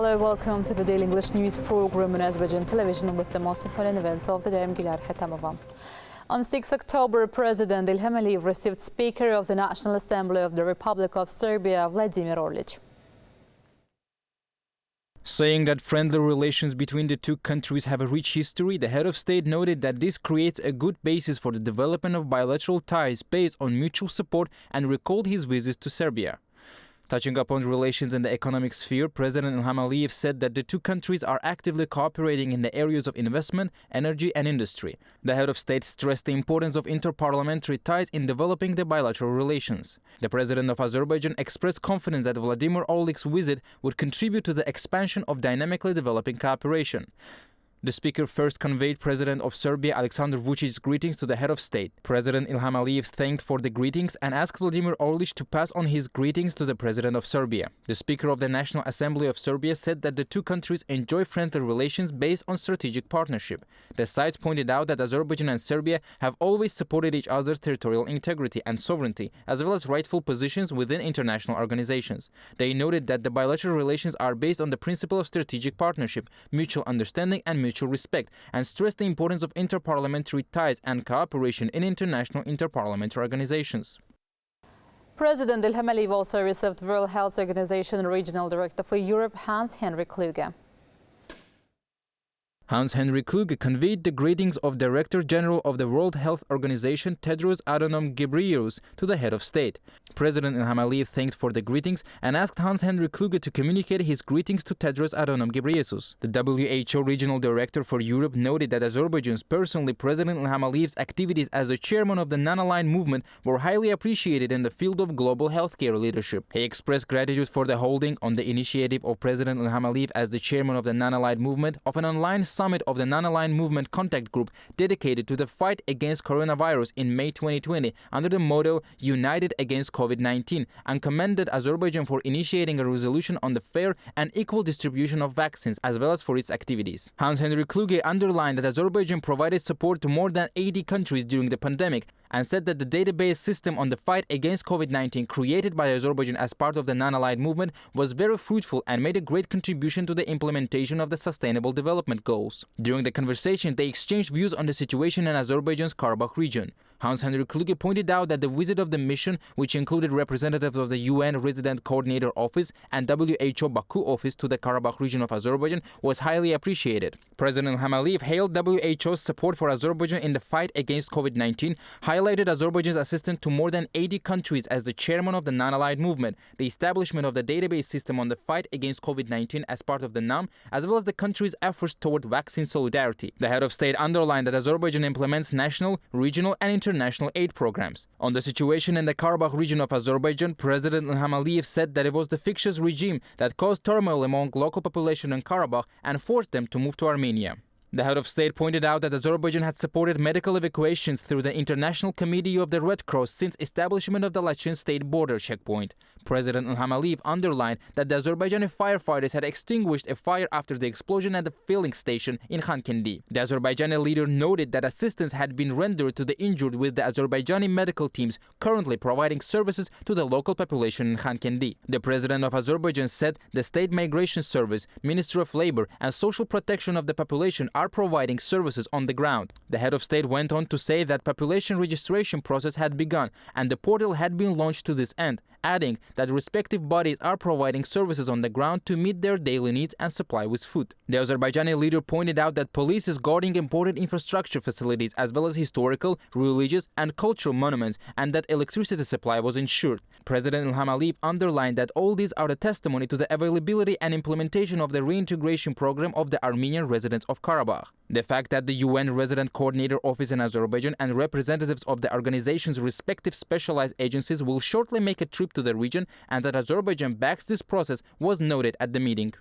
Hello, welcome to the Daily English News program on Azərbaycan Televiziya with the most important events of the day. I'm Gülər Xətamova. On 6 October, President İlham received Speaker of the National Assembly of the Republic of Serbia, Vladimir Orlić. Saying that friendly relations between the two countries have a rich history, the head of state noted that this creates a good basis for the development of bilateral ties based on mutual support and recalled his visits to Serbia. Touching upon relations in the economic sphere, President İlham said that the two countries are actively cooperating in the areas of investment, energy and industry. The head of state stressed the importance of interparliamentary ties in developing the bilateral relations. The president of Azerbaijan expressed confidence that Vladimir Orlić's visit would contribute to the expansion of dynamically developing cooperation. The speaker first conveyed President of Serbia Aleksandar Vučić's greetings to the head of state. President İlham thanked for the greetings and asked Vladimir Orlić to pass on his greetings to the President of Serbia. The Speaker of the National Assembly of Serbia said that the two countries enjoy friendly relations based on strategic partnership. The sides pointed out that Azerbaijan and Serbia have always supported each other's territorial integrity and sovereignty, as well as rightful positions within international organizations. They noted that the bilateral relations are based on the principle of strategic partnership, mutual understanding and mutual respect, and stressed the importance of interparliamentary ties and cooperation in international interparliamentary organizations. President İlham also received World Health Organization Regional Director for Europe, Hans-Henrik Kluge. Hans-Henrik Kluge conveyed the greetings of Director General of the World Health Organization Tedros Adhanom Ghebreyesus to the head of state. President İlham thanked for the greetings and asked Hans-Henrik Kluge to communicate his greetings to Tedros Adhanom Ghebreyesus. The WHO Regional Director for Europe noted that Azerbaijan's personally President İlham's activities as the chairman of the non-aligned movement were highly appreciated in the field of global healthcare leadership. He expressed gratitude for the holding on the initiative of President İlham as the chairman of the non-aligned movement of an online summit of the non-aligned movement contact group dedicated to the fight against coronavirus in May 2020 under the motto United Against COVID-19, and commended Azerbaijan for initiating a resolution on the fair and equal distribution of vaccines as well as for its activities. Hans-Henrik Kluge underlined that Azerbaijan provided support to more than 80 countries during the pandemic and said that the database system on the fight against COVID-19 created by Azerbaijan as part of the non-aligned movement was very fruitful and made a great contribution to the implementation of the Sustainable Development Goals. During the conversation, they exchanged views on the situation in Azerbaijan's Karabakh region. Hans-Henrik Kluge pointed out that the visit of the mission, which included representatives of the UN Resident Coordinator Office and WHO Baku office to the Karabakh region of Azerbaijan, was highly appreciated. President İlham hailed WHO's support for Azerbaijan in the fight against COVID-19, highlighted Azerbaijan's assistance to more than 80 countries as the chairman of the non-aligned movement, the establishment of the database system on the fight against COVID-19 as part of the NAM, as well as the country's efforts toward vaccine solidarity. The head of state underlined that Azerbaijan implements national, regional and international aid programs. On the situation in the Karabakh region of Azerbaijan, President İlham said that it was the fictitious regime that caused turmoil among local population in Karabakh and forced them to move to Armenia. The head of state pointed out that Azerbaijan had supported medical evacuations through the International Committee of the Red Cross since establishment of the Lachin state border checkpoint. President İlham underlined that the Azerbaijani firefighters had extinguished a fire after the explosion at the filling station in Khankendi. The Azerbaijani leader noted that assistance had been rendered to the injured with the Azerbaijani medical teams currently providing services to the local population in Khankendi. The president of Azerbaijan said the State Migration Service, Ministry of Labor and Social Protection of the Population are providing services on the ground. The head of state went on to say that population registration process had begun and the portal had been launched to this end, adding that respective bodies are providing services on the ground to meet their daily needs and supply with food. The Azerbaijani leader pointed out that police is guarding important infrastructure facilities as well as historical, religious and cultural monuments, and that electricity supply was ensured. President İlham underlined that all these are a testimony to the availability and implementation of the reintegration program of the Armenian residents of Karabakh. The fact that the UN Resident Coordinator Office in Azerbaijan and representatives of the organization's respective specialized agencies will shortly make a trip to the region and that Azerbaijan backs this process was noted at the meeting.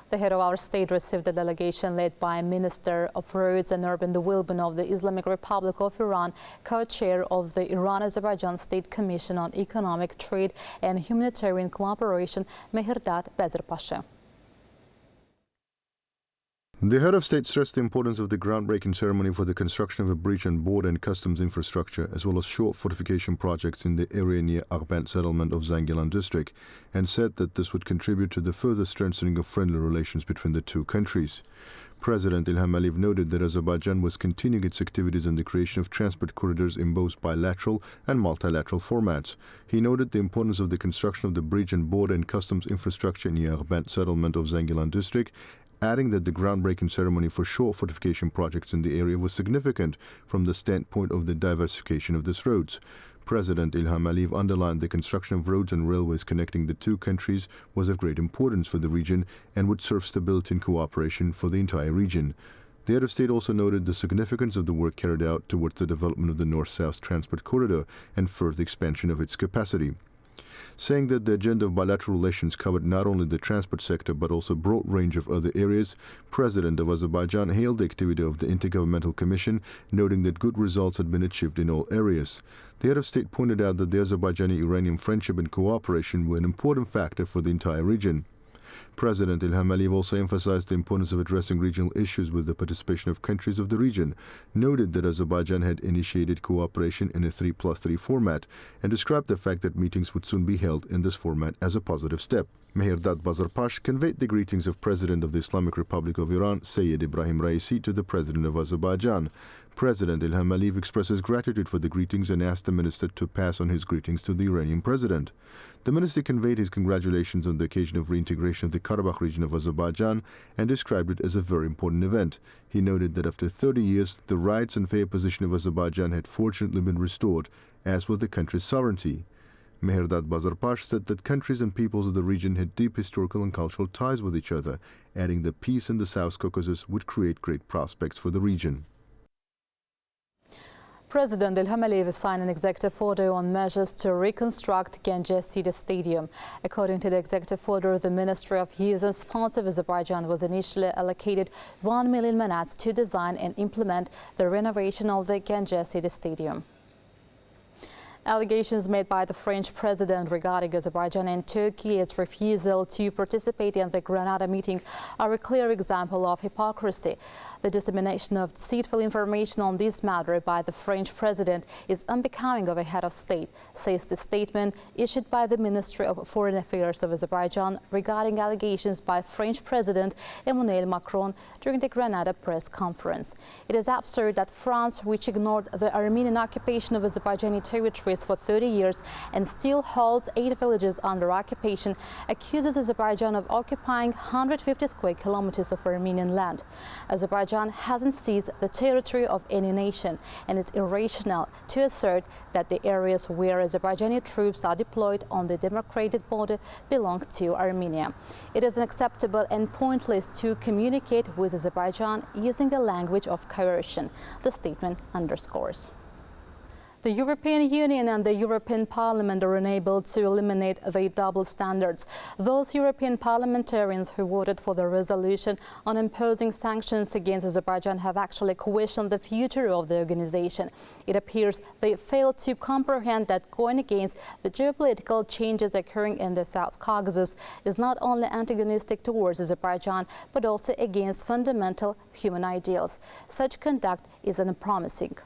The head of our state received a delegation led by Minister of Roads and Urban Development of the Islamic Republic of Iran, co-chair of the Iran-Azerbaijan State Commission on Economic, Trade and Humanitarian Cooperation, Mehrdad Bezirpasha. The head of state stressed the importance of the groundbreaking ceremony for the construction of a bridge and border and customs infrastructure, as well as short fortification projects in the area near Ağbent settlement of Zangilan district, and said that this would contribute to the further strengthening of friendly relations between the two countries. President Ilham Aliyev noted that Azerbaijan was continuing its activities in the creation of transport corridors in both bilateral and multilateral formats. He noted the importance of the construction of the bridge and border and customs infrastructure near Ağbent settlement of Zangilan district, adding that the groundbreaking ceremony for shore fortification projects in the area was significant from the standpoint of the diversification of these roads. President Ilham Aliyev underlined the construction of roads and railways connecting the two countries was of great importance for the region and would serve stability and cooperation for the entire region. The head of state also noted the significance of the work carried out towards the development of the North-South transport corridor and further expansion of its capacity, saying that the agenda of bilateral relations covered not only the transport sector but also a broad range of other areas. President of Azerbaijan hailed the activity of the Intergovernmental Commission, noting that good results had been achieved in all areas. The head of state pointed out that the Azerbaijani-Iranian friendship and cooperation were an important factor for the entire region. President Ilham Aliyev also emphasized the importance of addressing regional issues with the participation of countries of the region, noted that Azerbaijan had initiated cooperation in a 3+3 format, and described the fact that meetings would soon be held in this format as a positive step. Mehrdad Bazarpash conveyed the greetings of President of the Islamic Republic of Iran, Sayyid Ibrahim Raisi, to the President of Azerbaijan. President Ilham Aliyev expresses gratitude for the greetings and asked the minister to pass on his greetings to the Iranian president. The minister conveyed his congratulations on the occasion of reintegration of the Karabakh region of Azerbaijan and described it as a very important event. He noted that after 30 years, the rights and fair position of Azerbaijan had fortunately been restored, as was the country's sovereignty. Mehrdad Bazarpash said that countries and peoples of the region had deep historical and cultural ties with each other, adding that peace in the South Caucasus would create great prospects for the region. President Ilham Aliyev signed an executive order on measures to reconstruct QSC-də stadium. According to the executive order, the Ministry of Youth and Sports of Azerbaijan was initially allocated 1 million manats to design and implement the renovation of the QSC-də stadium. Allegations made by the French president regarding Azerbaijan and Turkey's refusal to participate in the Granada meeting are a clear example of hypocrisy. The dissemination of deceitful information on this matter by the French president is unbecoming of a head of state, says the statement issued by the Ministry of Foreign Affairs of Azerbaijan regarding allegations by French President Emmanuel Macron during the Granada press conference. It is absurd that France, which ignored the Armenian occupation of Azerbaijani territory for 30 years and still holds 8 villages under occupation, accuses Azerbaijan of occupying 150 square kilometers of Armenian land. Azerbaijan hasn't seized the territory of any nation, and it's irrational to assert that the areas where Azerbaijani troops are deployed on the demarcated border belong to Armenia. It is unacceptable and pointless to communicate with Azerbaijan using a language of coercion, the statement underscores. The European Union and the European Parliament are unable to eliminate the double standards. Those European parliamentarians who voted for the resolution on imposing sanctions against Azerbaijan have actually questioned the future of the organization. It appears they failed to comprehend that going against the geopolitical changes occurring in the South Caucasus is not only antagonistic towards Azerbaijan, but also against fundamental human ideals. Such conduct is unpromising.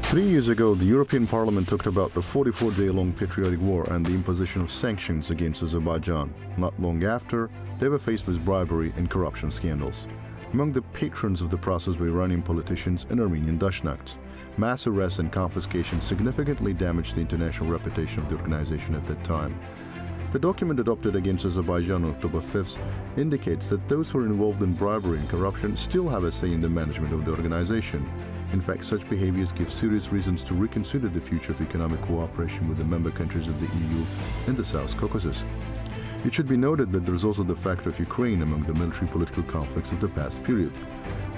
3 years ago, the European Parliament talked about the 44-day-long patriotic war and the imposition of sanctions against Azerbaijan. Not long after, they were faced with bribery and corruption scandals. Among the patrons of the process were Iranian politicians and Armenian Dashnakts. Mass arrests and confiscations significantly damaged the international reputation of the organization at that time. The document adopted against Azerbaijan on October 5th indicates that those who are involved in bribery and corruption still have a say in the management of the organization. In fact, such behaviors give serious reasons to reconsider the future of economic cooperation with the member countries of the EU in the South Caucasus. It should be noted that there is also the factor of Ukraine among the military political conflicts of the past period.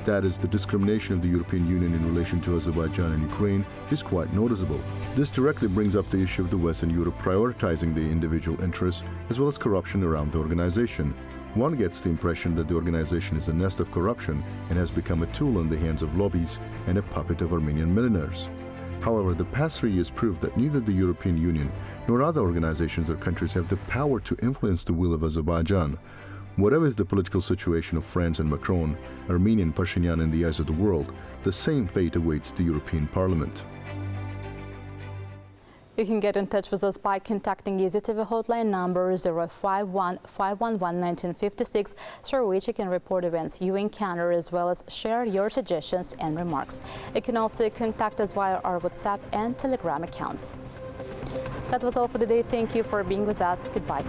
That is, the discrimination of the European Union in relation to Azerbaijan and Ukraine is quite noticeable. This directly brings up the issue of the West and Europe prioritizing the individual interests as well as corruption around the organization. One gets the impression that the organization is a nest of corruption and has become a tool in the hands of lobbies and a puppet of Armenian millionaires. However, the past 3 years prove that neither the European Union nor other organizations or countries have the power to influence the will of Azerbaijan. Whatever is the political situation of France and Macron, Armenian Pashinyan in the eyes of the world, the same fate awaits the European Parliament. You can get in touch with us by contacting AzTV hotline number 051-511-1956, through which you can report events you encounter as well as share your suggestions and remarks. You can also contact us via our WhatsApp and Telegram accounts. That was all for today. Thank you for being with us. Goodbye.